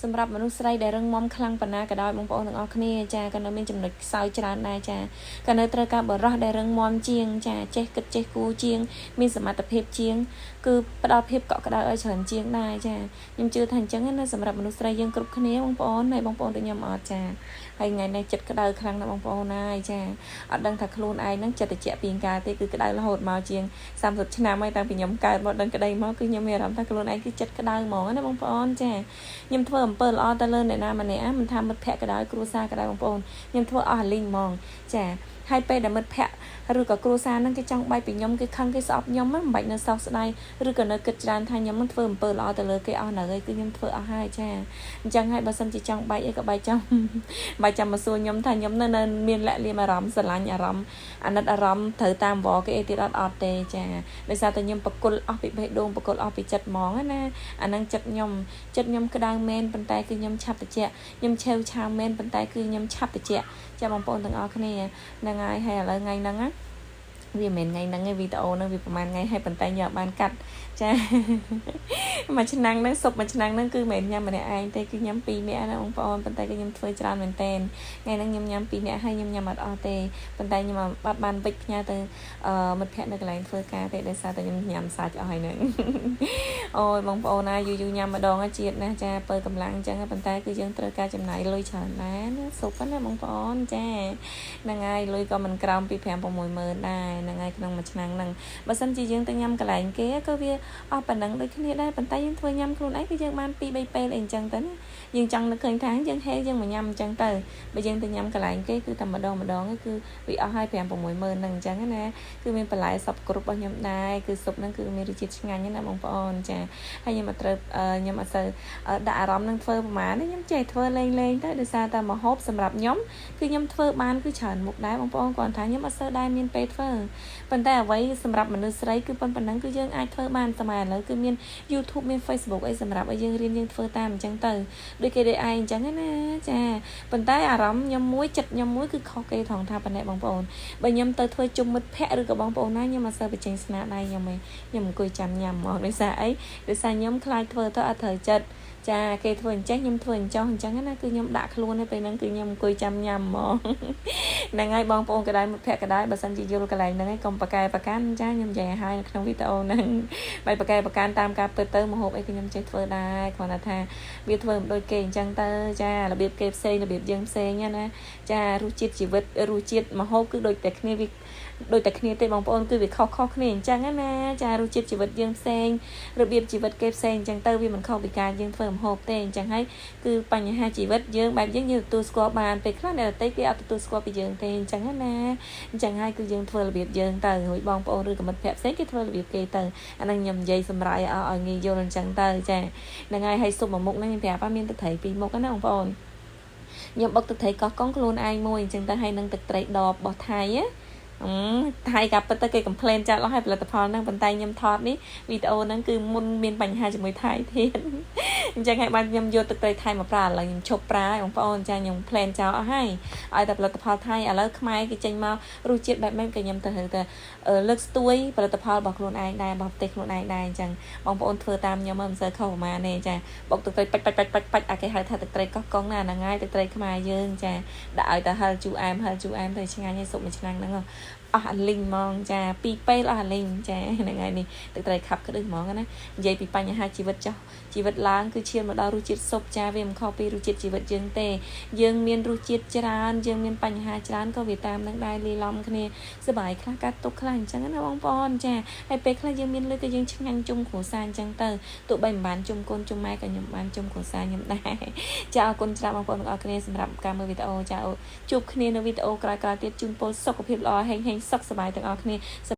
សម្រាប់មនុស្សស្រីដែលរឹងមាំខ្លាំងប៉ុណ្ណាក៏ដោយបងប្អូនទាំងអស់គ្នាចាក៏នៅមានចំណុចខ្សោយច្រើនដែរចាក៏នៅត្រូវការបរោះដែលរឹងមាំជាងចាចេះគិតចេះគូជាងមានសមត្ថភាពជាងគឺផ្ដល់ភាពកក់ក្ដៅឲ្យច្រើនជាងដែរចាខ្ញុំជឿថាអញ្ចឹងណាសម្រាប់មនុស្សស្រីយើងគ្រប់គ្នាបងប្អូនហើយបងប្អូនដូចខ្ញុំអត់ចាហើយថ្ងៃនេះចិត្តក្ដៅខ្លាំងណាស់បងប្អូនហើយចាអត់ដឹងថាខ្លួនឯងហ្នឹងចិត្តត្រជាក់ពីកាលទេគឺក្ដៅរហូតមកជាង30ឆ្នាំហើយតាំងពីខ្ញុំកើតមកដឹងក្ដីមកគឺខ្ញុំមានអារម្មណ៍ថាខ្លួនឯងគឺចិត្តក្ដៅហ្មងណាបងប្អូនចាខ្ញុំធ្វើអំពើល្អទៅលើអ្នកណាម្នាក់មិនថាមិត្តភក្តិក៏ដោយគ្រួសារក៏ដោយបងប្អូនខ្ញុំធ្វើអស់អាលីងហ្មងចាហើយពេលដែលមិត្តភក្តិឬក៏គ្រួសារហ្នឹងគេចង់បែកពីខ្ញុំគេខឹងគេស្អប់ខ្ញុំមិនបាច់នៅសោកស្ដាយឬក៏នៅគិតច្រើនថាខ្ញុំនឹងធ្វើអំពើល្អទៅលើគេអស់នៅហើយគឺខ្ញុំធ្វើអស់ហើយចាអញ្ចឹងហើយបើសិនជាចង់បែកអីក៏បែកចាំមកសួរខ្ញុំថាខ្ញុំនៅមានលាក់លៀមអារម្មណ៍ស្រឡាញ់អារម្មណ៍អាណិតអារម្មណ៍ត្រូវតាមវល់គេអីទៀតអត់ទេចាដោយសារតែខ្ញុំបកគលអស់ពីបេះដូងបកគលអស់ពីចិត្តហ្មងណាអាហ្នឹងចិត្តខ្ញុំក្តៅមែនប៉ុន្តែគឺខ្ញុំឆាប់ត្រជាក់ខ្ញុំឆេវឆាវមែនប៉ុន្តែគឺខ្ញុំឆាប់ត្រជាក់ចាបងប្អូនទាំងអស់គ្នាហ្នឹងហើយឥឡូវថ្ងៃហ្នឹងណាវាមិនមែនថ្ងៃហ្នឹងទេវីដេអូហ្នឹងវាប្រហែលថ្ងៃហើយប៉ុន្តែញ៉ាំបានកាត់ចាមួយឆ្នាំហ្នឹងសុបមួយឆ្នាំហ្នឹងគឺមិនញ៉ាំម្នាក់ឯងទេគឺញ៉ាំ2នាក់ណាបងប្អូនប៉ុន្តែគឺខ្ញុំធ្វើច្រើនមែនតើថ្ងៃហ្នឹងខ្ញុំញ៉ាំ2នាក់ហើយខ្ញុំញ៉ាំអត់អស់ទេប៉ុន្តែខ្ញុំអត់បានវិចផ្ញើទៅមិត្តភក្តិនៅកន្លែងធ្វើការទេដោយសារតែខ្ញុំញ៉ាំសាច់អស់ហើយហ្នឹងអូយបងប្អូនណាយូរញ៉ាំម្ដងជាតិណាចាបើកម្លាំងអញ្ចឹងប៉ុន្តែគឺយើងត្រូវការចំណាយលុយច្រើនដែរណាសុបណាបងប្អូនចាហ្នឹងហើយលុយក៏មិនក្រោមពី 5-6 ម៉ឺនដែរហ្នឹងហើយក្នុងមួយឆ្នាំហ្នឹងបើសិនជាយើងទៅញ៉ាំកន្លែងគេក៏វាអស់ប៉ុណ្ណឹងដូចគ្នាដែរប៉ុន្តែយើងធ្វើញ៉ាំខ្លួនឯងគឺយើងបាន 2-3 ពេលអីអញ្ចឹងទៅណាយើងចង់នឹកឃើញថាយើងហេយើងមកញ៉ាំអញ្ចឹងទៅបើយើងទៅញ៉ាំកន្លែងគេគឺតែម្ដងគឺវាអស់ហើយ 5-6 ម៉ឺនហ្នឹងអញ្ចឹងណាគឺមានបន្លែសពគ្រប់របស់ខ្ញុំដែរគឺស៊ុបហ្នឹងគឺមានរសជាតិឆ្ងាញ់ណាបងប្អូនចាហើយខ្ញុំអត់ត្រូវខ្ញុំអត់សូវដាក់អារម្មណ៍នឹងធ្វើប្រហែលខ្ញុំចេះធ្វើលេងទៅដោយសារតែម្ហូបសម្រាប់ខ្ញុំគឺខ្ញុំធ្វើបានគឺច្រើនមុខដែរបងប្អូនគាត់ថាខ្ញុំអត់សូវដែរមានពេលធ្វើប៉ុន្តែអ្វីសម្រាប់មនុស្សស្រីគឺប៉ុណ្ណឹងគឺយើងអាចធ្វើបានសម័យឥឡូវគឺមាន YouTube មាន Facebook អីសម្រាប់ឲ្យយើងរៀនយើងធ្វើតាមអញ្ចឹងទៅដូចគេដូចឯងអញ្ចឹងណាចាប៉ុន្តែអារម្មណ៍ខ្ញុំមួយចិត្តខ្ញុំមួយគឺខុសគេថងថាប៉ុណ្ណេះបងប្អូនបើខ្ញុំទៅធ្វើជុំមិត្តភ័ក្តិឬក៏បងប្អូនណាខ្ញុំអត់សូវបញ្ចេញស្នាដៃខ្ញុំឯងខ្ញុំអង្គុយចាំញ៉ាំហ្មងដោយសារអីដោយសារខ្ញុំខ្លាចធ្វើទៅអត់ត្រូវចិត្តចាគេធ្វើអញ្ចឹងខ្ញុំធ្វើអញ្ចឹងណាគឺខ្ញុំដាក់ខ្លួនទៅពេលហ្នឹងគឺខ្ញុំអង្គុយចាំញ៉ាំហ្មងហ្នឹងហើយបងប្អូនក៏ដែរមិត្តភក្តិក៏ដែរបើសិនជាយល់កន្លែងហ្នឹងឯងកុំប្រកែប្រកាន់ចាខ្ញុំនិយាយឲ្យនៅក្នុងវីដេអូហ្នឹងបើប្រកែប្រកាន់តាមការពិតទៅម្ហូបអីគឺខ្ញុំចេះធ្វើដែរគ្រាន់តែថាវាធ្វើមិនដូចគេអញ្ចឹងទៅចារបៀបគេផ្សេងរបៀបយើងផ្សេងណាចារសជាតិជីវិតរសជាតិម្ហូបគឺដូចតែគ្នាវាដូចតែគ្នាទេបងប្អូនគឺវាខុសគ្នាអញ្ចឹងណាចារសជាតិជីវិតយើងផ្សេងរបៀបជីវិតគេផ្សេងអញ្ចឹងទៅវាមិនខុសពីការយើងធ្វើម្ហូបទេអញ្ចឹងហើយគឺបញ្ហាជីវិតយើងបែបយើងទទួលស្គាល់បានពេលខ្លះអ្នកដទៃគេអត់ទទួលស្គាល់ពីយើងទេអញ្ចឹងណាអញ្ចឹងហើយគឺយើងធ្វើរបៀបយើងទៅហើយបងប្អូនឬក៏មិត្តភក្តិផ្សេងគេធ្វើរបៀបគេទៅអាហ្នឹងខ្ញុំនិយាយសម្រាប់ឲ្យងាយយល់អញ្ចឹងទៅចាហ្នឹងហើយស៊ុបមួយមុខហ្នឹងខ្ញុំប្រាប់ថាមានទឹកត្រីពីរមុខណាបងប្អូនខ្ញុំបុកទឹកត្រីកោះកុងខ្លួនឯងមួយអញ្ចឹងទៅហើយនឹងទឹកត្រីដបរបស់ថៃថៃក៏ពិតទៅគេ complain ចាត់អស់ហើយផលិតផលហ្នឹងប៉ុន្តែខ្ញុំថតនេះវីដេអូហ្នឹងគឺមុនមានបញ្ហាជាមួយថៃទៀតអញ្ចឹងហើយបានខ្ញុំយកទឹកត្រីថៃមកប្រើឥឡូវខ្ញុំឈប់ប្រើបងប្អូនចាខ្ញុំ plan ចោលអស់ហើយឲ្យតែផលិតផលថៃឥឡូវខ្មែរគេចេញមករសជាតិបែបម៉េចក៏ខ្ញុំទៅលើកស្ទួយផលិតផលរបស់ខ្លួនឯងដែររបស់ប្រទេសខ្លួនឯងដែរអញ្ចឹងបងប្អូនធ្វើតាមខ្ញុំមិនសូវខុសប្រហែលទេចាបុកទឹកត្រីបាច់អាគេហៅថាទឹកត្រីកោះកុងណាហ្នឹងហើយទឹកត្រីខ្មែរយើងចាដាក់ឲ្យតែហឹលជូរអែមទៅឆ្ងាញ់ហើយស៊ុបមួយឆ្នាំហ្នឹងអស់អាលីងហ្មងចា2ពេលអស់អាលីងចាហ្នឹងហើយនេះទឹកត្រីខាប់ក្តឹងហ្មងណានិយាយពីបញ្ហាជីវិតចុះជីវិតឡើងគឺឈានមកដល់រសជាតិស៊ុបចាវាមិនខុសពីរសជាតិជីវិតយើងទេយើងមានរសជាតិច្រើនយើងមានបញ្ហាច្រើនក៏វាតាមនឹងដែរលាយឡំគ្នាសុបាយខ្លះកាត់ទុកខ្លះអញ្ចឹងណាបងប្អូនចាហើយពេលខ្លះយើងមានលុយក៏យើងឆ្ងាញ់ជុំគ្រួសារអញ្ចឹងទៅទោះបីមិនបានជុំកូនជុំម៉ែក៏ខ្ញុំបានជុំគ្រួសារខ្ញុំដែរចាអរគុណច្រើនបងប្អូនទាំងអស់គ្នាសម្រាប់ការមើលវីដេអូចាជួបគ្នានៅវីដេអូក្រោយៗទៀតជូនពរសុខភាពល្អហេងសុខសប្បាយទាំងអស់គ្នា